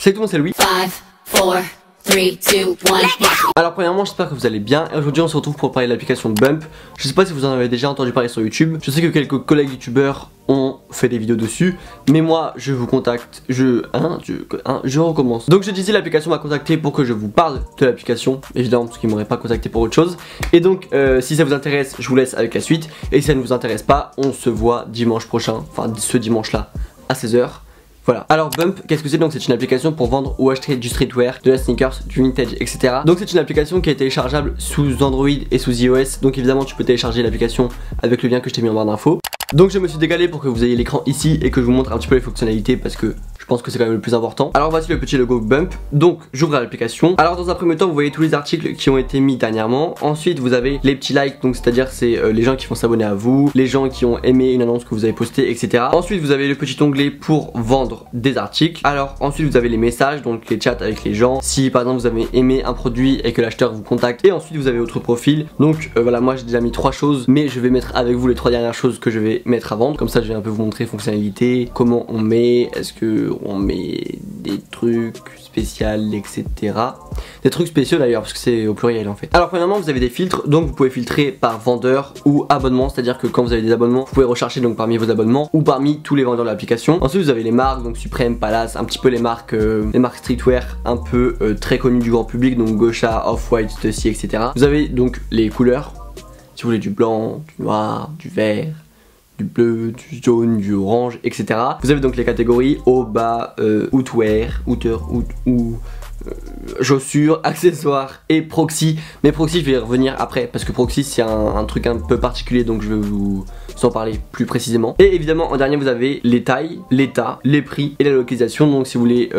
Salut tout le monde, c'est Louis. 5, 4, 3, 2, 1. Alors premièrement, j'espère que vous allez bien. Et aujourd'hui on se retrouve pour parler de l'application de Bump. Je sais pas si vous en avez déjà entendu parler sur YouTube. Je sais que quelques collègues youtubeurs ont fait des vidéos dessus, mais moi je vous contacte, je recommence. Donc je disais, l'application m'a contacté pour que je vous parle de l'application, évidemment parce qu'ils m'auraient pas contacté pour autre chose. Et donc si ça vous intéresse, je vous laisse avec la suite. Et si ça ne vous intéresse pas, on se voit dimanche prochain, enfin ce dimanche là à 16 h. Voilà. Alors Bump, qu'est-ce que c'est? Donc c'est une application pour vendre ou acheter du streetwear, de la sneakers, du vintage, etc. Donc c'est une application qui est téléchargeable sous Android et sous iOS. Donc évidemment tu peux télécharger l'application avec le lien que je t'ai mis en barre d'infos. Donc je me suis dégalé pour que vous ayez l'écran ici et que je vous montre un petit peu les fonctionnalités parce que je pense que c'est quand même le plus important. Alors voici le petit logo Bump. Donc j'ouvre l'application. Alors dans un premier temps vous voyez tous les articles qui ont été mis dernièrement. Ensuite vous avez les petits likes, donc c'est à dire c'est les gens qui vont s'abonner à vous, les gens qui ont aimé une annonce que vous avez postée, etc. Ensuite vous avez le petit onglet pour vendre des articles. Alors ensuite vous avez les messages, donc les chats avec les gens. Si par exemple vous avez aimé un produit et que l'acheteur vous contacte. Et ensuite vous avez votre profil. Donc voilà, moi j'ai déjà mis 3 choses, mais je vais mettre avec vous les 3 dernières choses que je vais mettre à vendre. Comme ça je vais un peu vous montrer fonctionnalités, comment on met, est-ce que on met des trucs spéciaux, etc. Des trucs spéciaux d'ailleurs, parce que c'est au pluriel en fait. Alors premièrement vous avez des filtres, donc vous pouvez filtrer par vendeur ou abonnement, c'est à dire que quand vous avez des abonnements, vous pouvez rechercher donc parmi vos abonnements ou parmi tous les vendeurs de l'application. Ensuite vous avez les marques, donc Supreme, Palace, un petit peu les marques streetwear un peu très connues du grand public, donc Gosha, Off-White, Stussy, etc. Vous avez donc les couleurs, si vous voulez du blanc, du noir, du vert, du bleu, du jaune, du orange, etc. Vous avez donc les catégories haut, bas, outwear, chaussures, accessoires et proxy. Mais proxy je vais y revenir après parce que proxy c'est un truc un peu particulier, donc je vais vous en parler plus précisément. Et évidemment en dernier vous avez les tailles, l'état, les prix et la localisation. Donc si vous voulez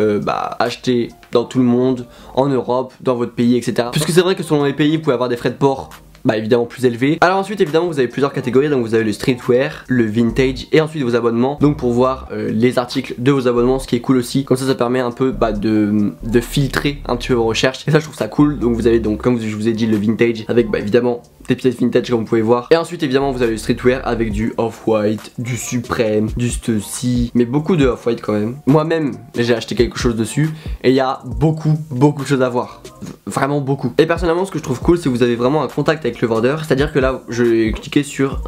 acheter dans tout le monde, en Europe, dans votre pays, etc. Puisque c'est vrai que selon les pays vous pouvez avoir des frais de port évidemment plus élevé. Alors ensuite évidemment vous avez plusieurs catégories, donc vous avez le streetwear, le vintage et ensuite vos abonnements, donc pour voir les articles de vos abonnements, ce qui est cool aussi, comme ça permet un peu de filtrer un petit peu vos recherches et ça je trouve ça cool. Donc vous avez donc comme je vous ai dit le vintage avec évidemment des pièces vintage comme vous pouvez voir, et ensuite évidemment vous avez le streetwear avec du Off-White, du Supreme, du Stussy, mais beaucoup de Off-White quand même. Moi-même j'ai acheté quelque chose dessus et il y a beaucoup de choses à voir, vraiment beaucoup. Et personnellement ce que je trouve cool c'est que vous avez vraiment un contact avec le vendeur, c'est à dire que là je vais cliquer sur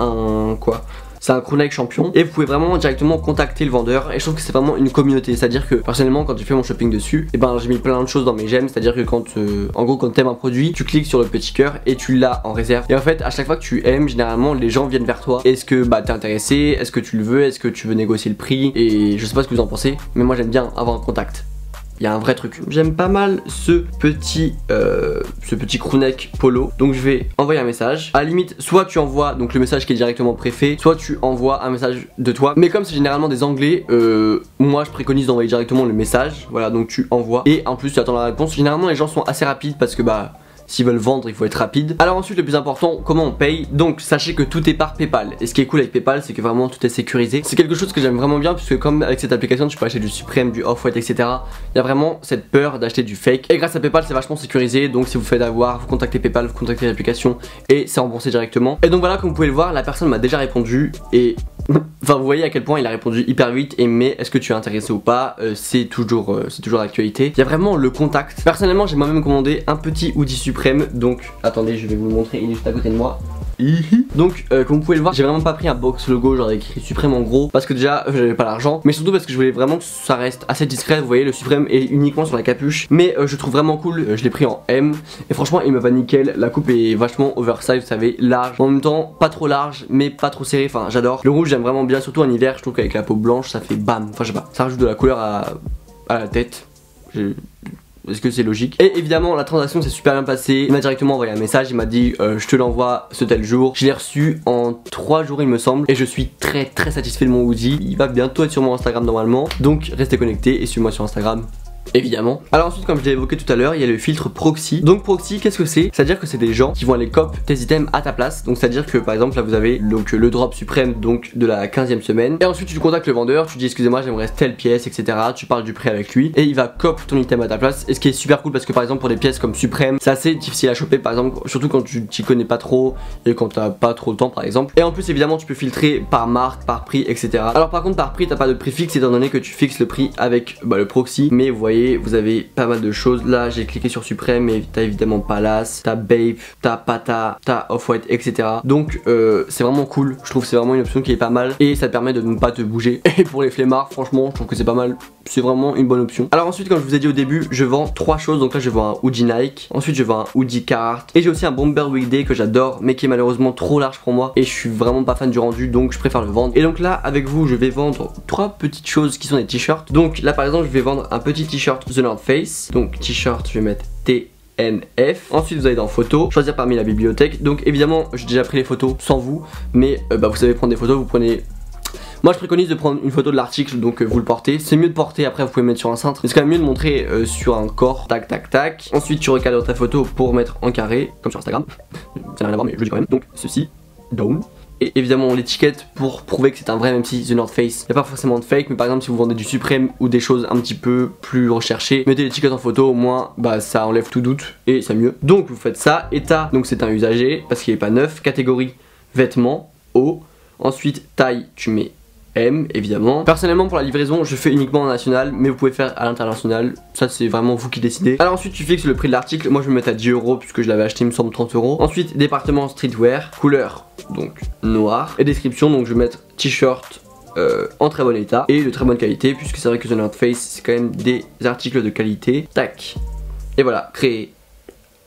c'est un crewneck champion et vous pouvez vraiment directement contacter le vendeur, et je trouve que c'est vraiment une communauté. C'est à dire que personnellement quand j'ai fait mon shopping dessus, et j'ai mis plein de choses dans mes j'aime, c'est à dire que quand en gros quand t'aimes un produit, tu cliques sur le petit cœur et tu l'as en réserve, et en fait à chaque fois que tu aimes, généralement les gens viennent vers toi. Est-ce que t'es intéressé, est-ce que tu le veux, est-ce que tu veux négocier le prix, et je sais pas ce que vous en pensez, mais moi j'aime bien avoir un contact. Il y a un vrai truc. J'aime pas mal ce petit crewneck polo. Donc je vais envoyer un message. À la limite, soit tu envoies donc le message qui est directement préfet, soit tu envoies un message de toi. Mais comme c'est généralement des anglais, moi je préconise d'envoyer directement le message. Voilà, donc tu envoies. Et en plus tu attends la réponse. Généralement les gens sont assez rapides parce que s'ils veulent vendre, il faut être rapide. Alors ensuite le plus important, comment on paye. Donc sachez que tout est par PayPal. Et ce qui est cool avec PayPal, c'est que vraiment tout est sécurisé. C'est quelque chose que j'aime vraiment bien, puisque comme avec cette application tu peux acheter du Supreme, du Off-White, etc. Il y a vraiment cette peur d'acheter du fake. Et grâce à PayPal c'est vachement sécurisé. Donc si vous faites avoir, vous contactez PayPal, vous contactez l'application et c'est remboursé directement. Et donc voilà, comme vous pouvez le voir, la personne m'a déjà répondu et vous voyez à quel point il a répondu hyper vite. Et mais est-ce que tu es intéressé ou pas, c'est toujours l'actualité. Il y a vraiment le contact. Personnellement j'ai moi-même commandé un petit hoodie Supreme. Donc attendez, je vais vous le montrer, il est juste à côté de moi. Donc comme vous pouvez le voir, j'ai vraiment pas pris un box logo genre écrit Supreme en gros, parce que déjà j'avais pas l'argent, mais surtout parce que je voulais vraiment que ça reste assez discret. Vous voyez, le Supreme est uniquement sur la capuche, mais je trouve vraiment cool. Je l'ai pris en M et franchement il me va nickel. La coupe est vachement oversize, vous savez, large, en même temps pas trop large mais pas trop serré. Enfin j'adore. Le rouge j'aime vraiment bien, surtout en hiver. Je trouve qu'avec la peau blanche ça fait bam, enfin je sais pas, ça rajoute de la couleur à la tête. Est-ce que c'est logique? Et évidemment la transaction s'est super bien passée. Il m'a directement envoyé un message, il m'a dit je te l'envoie ce tel jour. Je l'ai reçu en 3 jours il me semble. Et je suis très satisfait de mon hoodie. Il va bientôt être sur mon Instagram normalement. Donc restez connectés et suivez-moi sur Instagram, évidemment. Alors ensuite, comme je l'ai évoqué tout à l'heure, il y a le filtre proxy. Donc proxy, qu'est-ce que c'est? C'est-à-dire que c'est des gens qui vont aller cop tes items à ta place. Donc c'est-à-dire que par exemple là vous avez donc le drop suprême donc de la 15e semaine. Et ensuite tu contactes le vendeur, tu dis excusez-moi j'aimerais telle pièce, etc. Tu parles du prix avec lui et il va cop ton item à ta place. Et ce qui est super cool parce que par exemple pour des pièces comme suprême, c'est assez difficile à choper par exemple, surtout quand tu t'y connais pas trop et quand t'as pas trop le temps par exemple. Et en plus évidemment tu peux filtrer par marque, par prix, etc. Alors par contre par prix t'as pas de prix fixe étant donné que tu fixes le prix avec le proxy. Mais vous voyez voyez, vous avez pas mal de choses. Là j'ai cliqué sur Supreme, mais t'as évidemment Palace, t'as Bape, t'as Pata, t'as Off-White, etc. Donc c'est vraiment cool, je trouve que c'est vraiment une option qui est pas mal et ça te permet de ne pas te bouger. Et pour les flemmards, franchement je trouve que c'est pas mal, c'est vraiment une bonne option. Alors ensuite, comme je vous ai dit au début, je vends 3 choses. Donc là je vends un hoodie Nike, ensuite je vends un hoodie Carhartt et j'ai aussi un bomber Weekday que j'adore mais qui est malheureusement trop large pour moi et je suis vraiment pas fan du rendu, donc je préfère le vendre. Et donc là avec vous je vais vendre 3 petites choses qui sont des t-shirts. Donc là par exemple je vais vendre un petit t-shirt The North Face, donc t-shirt je vais mettre TNF. Ensuite vous allez dans photos, choisir parmi la bibliothèque. Donc évidemment j'ai déjà pris les photos sans vous, mais vous savez prendre des photos, vous prenez... Moi je préconise de prendre une photo de l'article, donc vous le portez. C'est mieux de porter, après vous pouvez mettre sur un cintre, mais c'est quand même mieux de montrer sur un corps. Tac tac tac. Ensuite tu recadres ta photo pour mettre en carré, comme sur Instagram. Ça n'a rien à voir mais je le dis quand même. Donc ceci, down. Et évidemment l'étiquette pour prouver que c'est un vrai, même si The North Face, il n'y a pas forcément de fake, mais par exemple si vous vendez du Supreme ou des choses un petit peu plus recherchées, mettez l'étiquette en photo, au moins ça enlève tout doute et c'est mieux. Donc vous faites ça. État, donc c'est un usagé parce qu'il n'est pas neuf. Catégorie vêtements, O. Ensuite taille, tu mets M évidemment. Personnellement pour la livraison je fais uniquement en national, mais vous pouvez faire à l'international, ça c'est vraiment vous qui décidez. Alors ensuite tu fixes le prix de l'article, moi je vais me mettre à 10 € puisque je l'avais acheté il me semble 30 €. Ensuite département streetwear, couleur donc noir et description, donc je vais mettre t-shirt en très bon état et de très bonne qualité puisque c'est vrai que The North Face c'est quand même des articles de qualité. Tac. Et voilà, créer.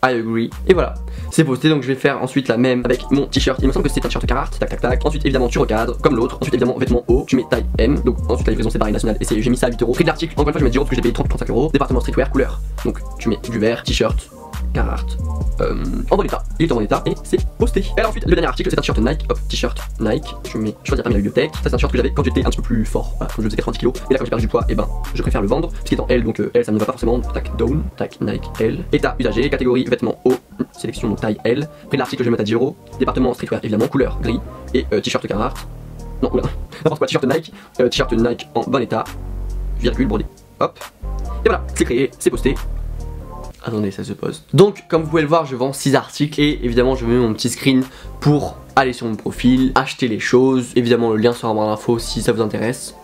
I agree. Et voilà, c'est posté. Donc je vais faire ensuite la même avec mon t-shirt. Il me semble que c'est un t-shirt Carhartt. Tac tac tac. Ensuite évidemment tu recadres comme l'autre. Ensuite évidemment vêtements haut, tu mets taille M. Donc ensuite la livraison c'est pareil national. Et j'ai mis ça à 8 €. Prix de l'article, encore une fois je mets 10 € parce que j'ai payé 35 €. Département streetwear, couleur. Donc tu mets du vert, t-shirt Carhartt en bon état. Il est en bon état et c'est posté. Et alors ensuite le dernier article c'est un t-shirt Nike. Hop, t-shirt Nike. Je mets choisir parmi la bibliothèque. Ça c'est un t-shirt que j'avais quand j'étais un petit peu plus fort. Voilà, quand je faisais 90 kg. Et là quand j'ai perdu du poids, et je préfère le vendre. Parce qu'il est en L, donc L ça ne va pas forcément. Tac down, tac Nike L. État usagé, catégorie vêtements haut. Sélection donc taille L. Prix de l'article je vais mettre à 10 €. Département streetwear évidemment, couleur gris. Et t-shirt Carhartt. Non, oula, n'importe quoi, t-shirt Nike. T-shirt Nike en bon état. Virgule brodé. Hop. Et voilà, c'est créé, c'est posté. Attendez, ça se poste. Donc comme vous pouvez le voir je vends 6 articles et évidemment je mets mon petit screen pour aller sur mon profil, acheter les choses. Évidemment le lien sera en barre d'infos si ça vous intéresse.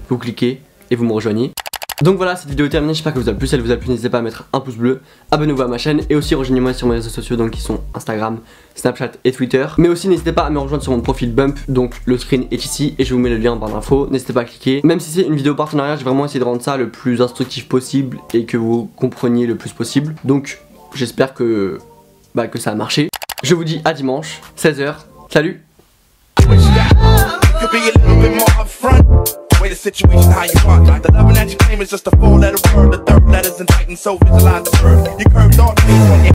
Vous cliquez et vous me rejoignez. Donc voilà, cette vidéo est terminée, j'espère que vous a plu. Si elle vous a plu, n'hésitez pas à mettre un pouce bleu, abonnez-vous à ma chaîne et aussi rejoignez-moi sur mes réseaux sociaux donc qui sont Instagram, Snapchat et Twitter. Mais aussi n'hésitez pas à me rejoindre sur mon profil Bump, donc le screen est ici et je vous mets le lien en barre d'infos. N'hésitez pas à cliquer. Même si c'est une vidéo partenariat, j'ai vraiment essayé de rendre ça le plus instructif possible et que vous compreniez le plus possible. Donc j'espère que ça a marché. Je vous dis à dimanche, 16 h. Salut. Way the situation how you want. The loving that you claim is just a 4-letter word. The third letter's indicting, so visualize the bird.